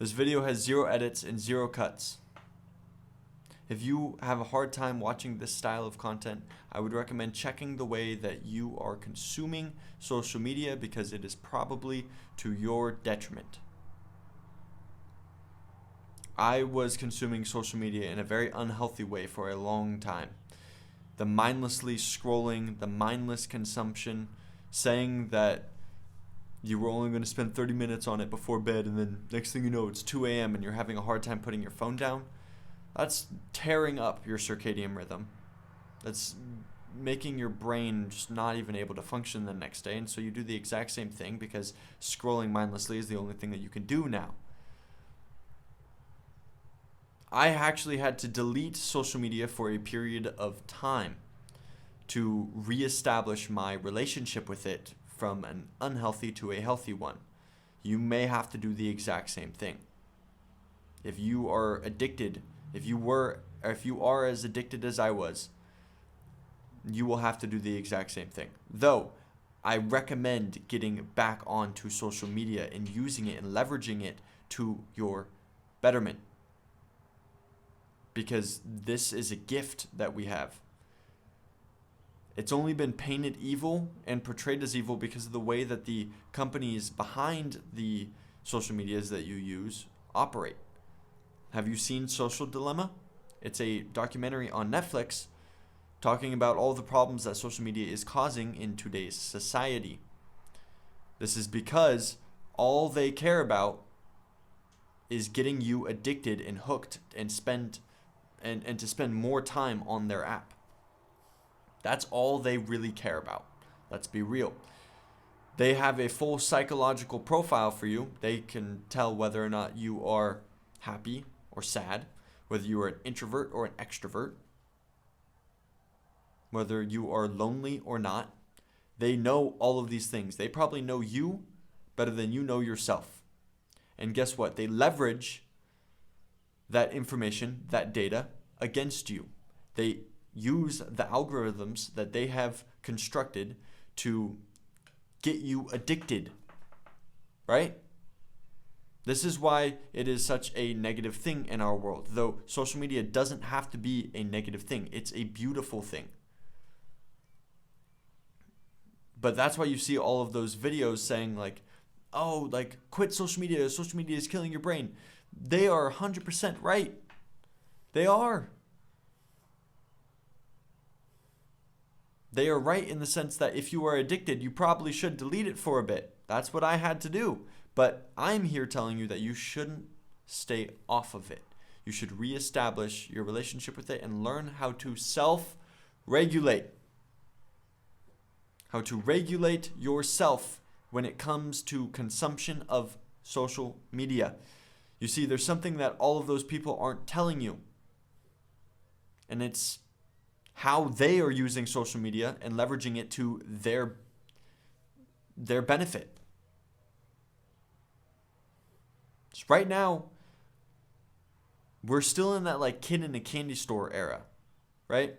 This video has 0 edits and 0 cuts. If you have a hard time watching this style of content, I would recommend checking the way that you are consuming social media because it is probably to your detriment. I was consuming social media in a very unhealthy way for a long time. The mindlessly scrolling, the mindless consumption, saying that you were only going to spend 30 minutes on it before bed, and then next thing you know, it's 2 a.m. and you're having a hard time putting your phone down. That's tearing up your circadian rhythm. That's making your brain just not even able to function the next day. And so you do the exact same thing because scrolling mindlessly is the only thing that you can do now. I actually had to delete social media for a period of time to reestablish my relationship with it from an unhealthy to a healthy one. You may have to do the exact same thing. If you are addicted, if you are as addicted as I was, you will have to do the exact same thing. Though, I recommend getting back onto social media and using it and leveraging it to your betterment. Because this is a gift that we have. It's only been painted evil and portrayed as evil because of the way that the companies behind the social medias that you use operate. Have you seen Social Dilemma? It's a documentary on Netflix talking about all the problems that social media is causing in today's society. This is because all they care about is getting you addicted and hooked and to spend more time on their app. That's all they really care about. Let's be real. They have a full psychological profile for you. They can tell whether or not you are happy or sad, whether you are an introvert or an extrovert, whether you are lonely or not. They know all of these things. They probably know you better than you know yourself. And guess what? They leverage that information, that data, against you. They use the algorithms that they have constructed to get you addicted, right? This is why it is such a negative thing in our world. Though social media doesn't have to be a negative thing. It's a beautiful thing. But that's why you see all of those videos saying like, oh, like quit social media is killing your brain. They are 100% right. They are. They are right in the sense that if you are addicted, you probably should delete it for a bit. That's what I had to do. But I'm here telling you that you shouldn't stay off of it. You should reestablish your relationship with it and learn how to self-regulate. How to regulate yourself when it comes to consumption of social media. You see, there's something that all of those people aren't telling you. And it's how they are using social media and leveraging it to their benefit. Just right now, we're still in that like kid in a candy store era, right?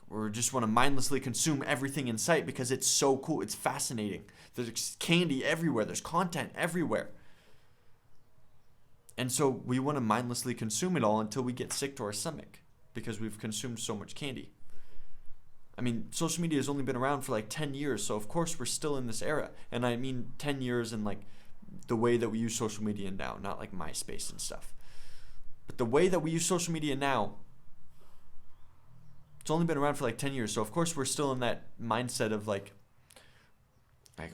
We just want to mindlessly consume everything in sight because it's so cool. It's fascinating. There's candy everywhere. There's content everywhere. And so we want to mindlessly consume it all until we get sick to our stomach because we've consumed so much candy. I mean, social media has only been around for like 10 years, so of course we're still in this era. And I mean 10 years in like the way that we use social media now, not like MySpace and stuff. But the way that we use social media now, it's only been around for like 10 years, so of course we're still in that mindset of like,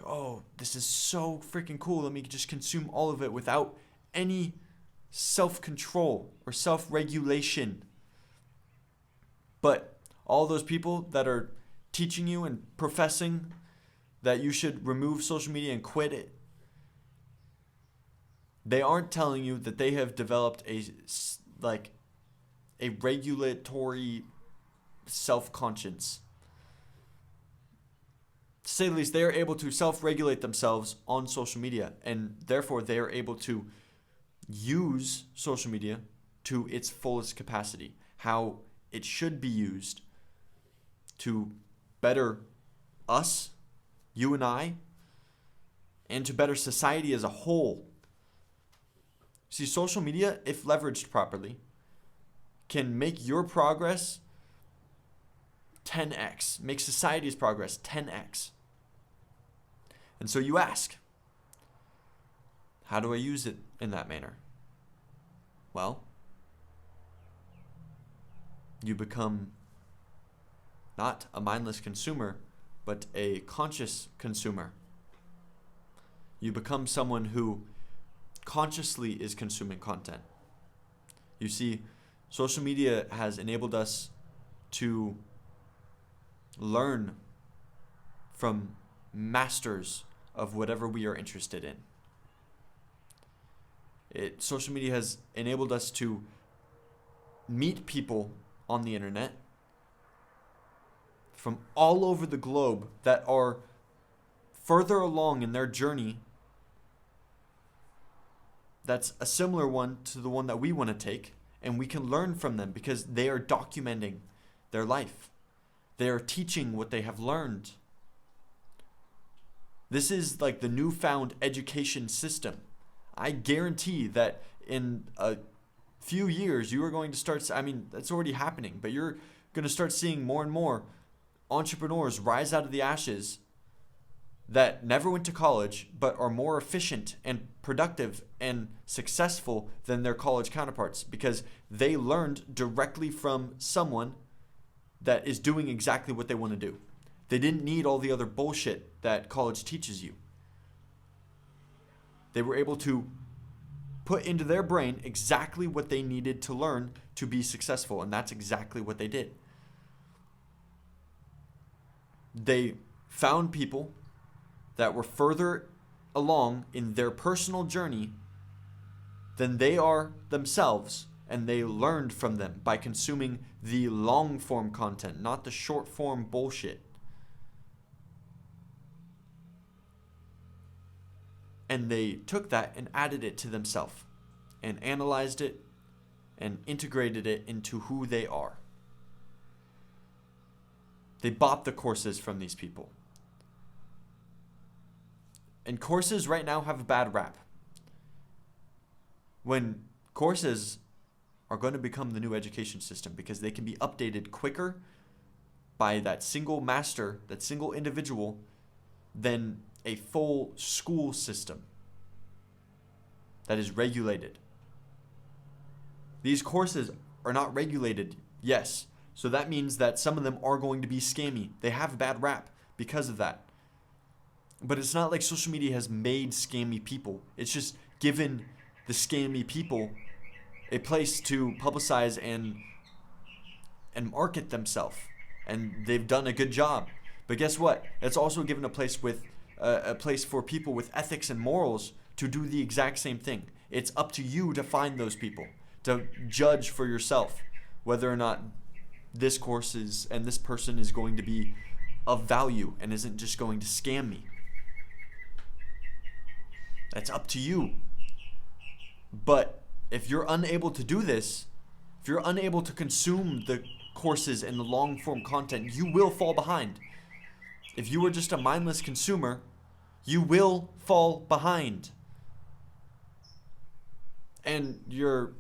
oh, this is so freaking cool. Let me just consume all of it without any self-control or self-regulation. But all those people that are teaching you and professing that you should remove social media and quit it, they aren't telling you that they have developed a regulatory self-conscience. To say the least, they are able to self-regulate themselves on social media, and therefore they are able to use social media to its fullest capacity, how it should be used to better us, you and I, and to better society as a whole. See, social media, if leveraged properly, can make your progress 10x, make society's progress 10x. And so you ask, how do I use it in that manner? Well, you become not a mindless consumer, but a conscious consumer. You become someone who consciously is consuming content. You see, social media has enabled us to learn from masters of whatever we are interested in. Social media has enabled us to meet people on the internet from all over the globe that are further along in their journey that's a similar one to the one that we want to take, and we can learn from them because they are documenting their life. They are teaching what they have learned. This is like the newfound education system. I guarantee that in a few years, you are going to start, that's already happening, but you're going to start seeing more and more entrepreneurs rise out of the ashes that never went to college, but are more efficient and productive and successful than their college counterparts because they learned directly from someone that is doing exactly what they want to do. They didn't need all the other bullshit that college teaches you. They were able to put into their brain exactly what they needed to learn to be successful, and that's exactly what they did. They found people that were further along in their personal journey than they are themselves, and they learned from them by consuming the long form content, not the short form bullshit. And they took that and added it to themselves and analyzed it and integrated it into who they are. They bought the courses from these people. And courses right now have a bad rap. When courses are going to become the new education system because they can be updated quicker by that single master, that single individual, than a full school system that is regulated. These courses are not regulated, yes. So that means that some of them are going to be scammy. They have a bad rap because of that. But it's not like social media has made scammy people. It's just given the scammy people a place to publicize and market themselves. And they've done a good job. But guess what? It's also given a place for people with ethics and morals to do the exact same thing. It's up to you to find those people, to judge for yourself whether or not this course is and this person is going to be of value and isn't just going to scam me. That's up to you. But if you're unable to do this, if you're unable to consume the courses and the long form content, you will fall behind. If you are just a mindless consumer, you will fall behind. And your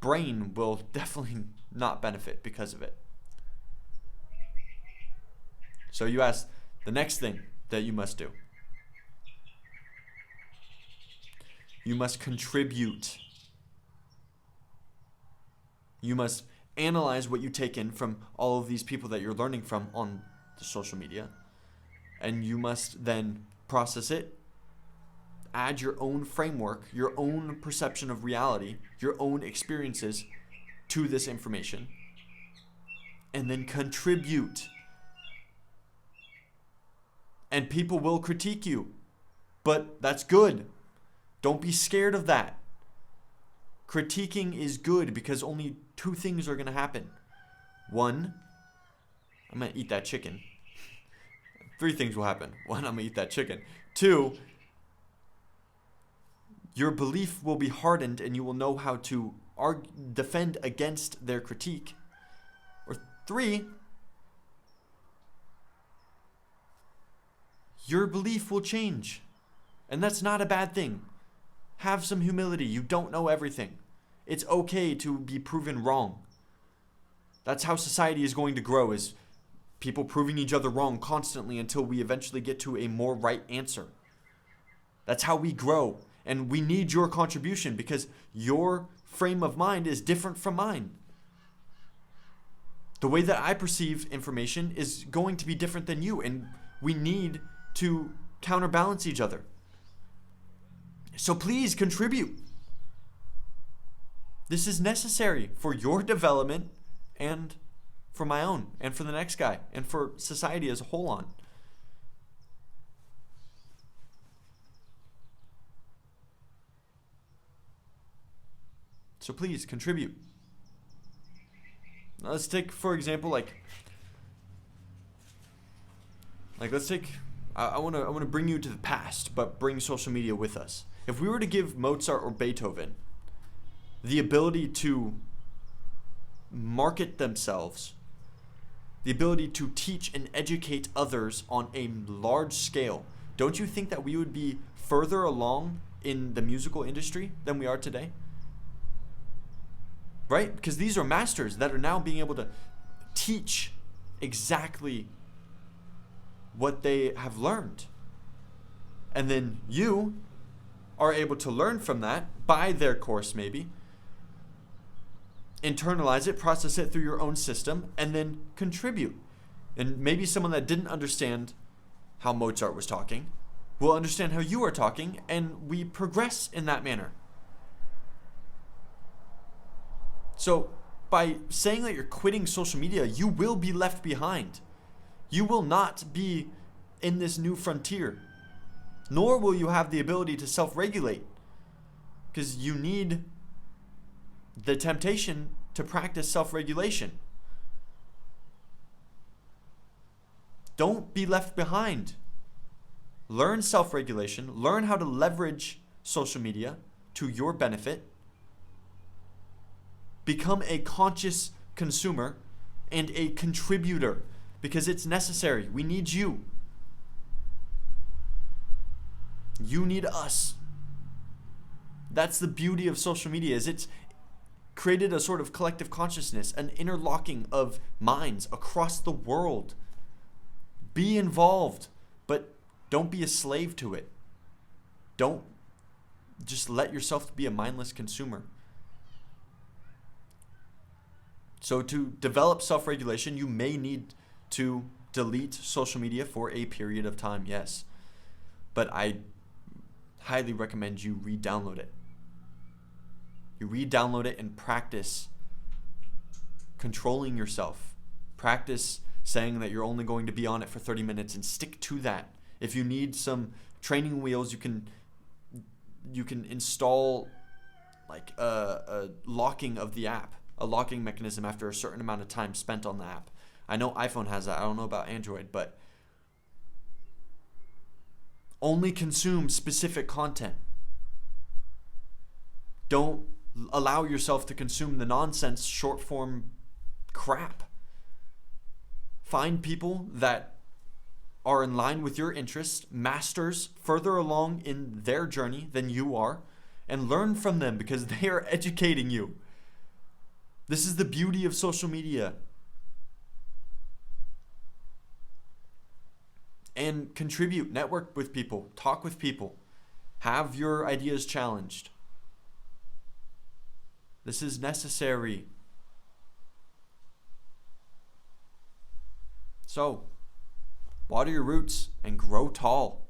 brain will definitely not benefit because of it. So you ask the next thing that you must do. You must contribute. You must analyze what you take in from all of these people that you're learning from on the social media. And you must then process it, add your own framework, your own perception of reality, your own experiences to this information, and then contribute. And people will critique you, but that's good. Don't be scared of that. Critiquing is good because only two things are going to happen. One, I'm going to eat that chicken. Three things will happen. One, I'm going to eat that chicken. Two, your belief will be hardened and you will know how to defend against their critique. Or three, your belief will change. And that's not a bad thing. Have some humility. You don't know everything. It's okay to be proven wrong. That's how society is going to grow, is people proving each other wrong constantly until we eventually get to a more right answer. That's how we grow. And we need your contribution because your frame of mind is different from mine. The way that I perceive information is going to be different than you, and we need to counterbalance each other. So please contribute. This is necessary for your development and for my own and for the next guy and for society as a whole on. So please contribute. Now let's take, for example, let's take, I want to bring you to the past, but bring social media with us. If we were to give Mozart or Beethoven the ability to market themselves, the ability to teach and educate others on a large scale, don't you think that we would be further along in the musical industry than we are today? Right? Because these are masters that are now being able to teach exactly what they have learned. And then you are able to learn from that, buy their course maybe, internalize it, process it through your own system, and then contribute. And maybe someone that didn't understand how Mozart was talking will understand how you are talking, and we progress in that manner. So by saying that you're quitting social media, you will be left behind. You will not be in this new frontier, nor will you have the ability to self-regulate, because you need the temptation to practice self-regulation. Don't be left behind. Learn self-regulation. Learn how to leverage social media to your benefit. Become a conscious consumer and a contributor, because it's necessary. We need you. You need us. That's the beauty of social media, is it's created a sort of collective consciousness, an interlocking of minds across the world. Be involved, but don't be a slave to it. Don't just let yourself be a mindless consumer. So to develop self-regulation, you may need to delete social media for a period of time, yes. But I highly recommend you re-download it. You re-download it and practice controlling yourself. Practice saying that you're only going to be on it for 30 minutes and stick to that. If you need some training wheels, you can install like a locking of the app, a locking mechanism after a certain amount of time spent on the app. I know iPhone has that. I don't know about Android, but only consume specific content. Don't allow yourself to consume the nonsense short form crap. Find people that are in line with your interests, masters further along in their journey than you are, and learn from them because they are educating you. This is the beauty of social media. And contribute, network with people, talk with people, have your ideas challenged. This is necessary. So, water your roots and grow tall.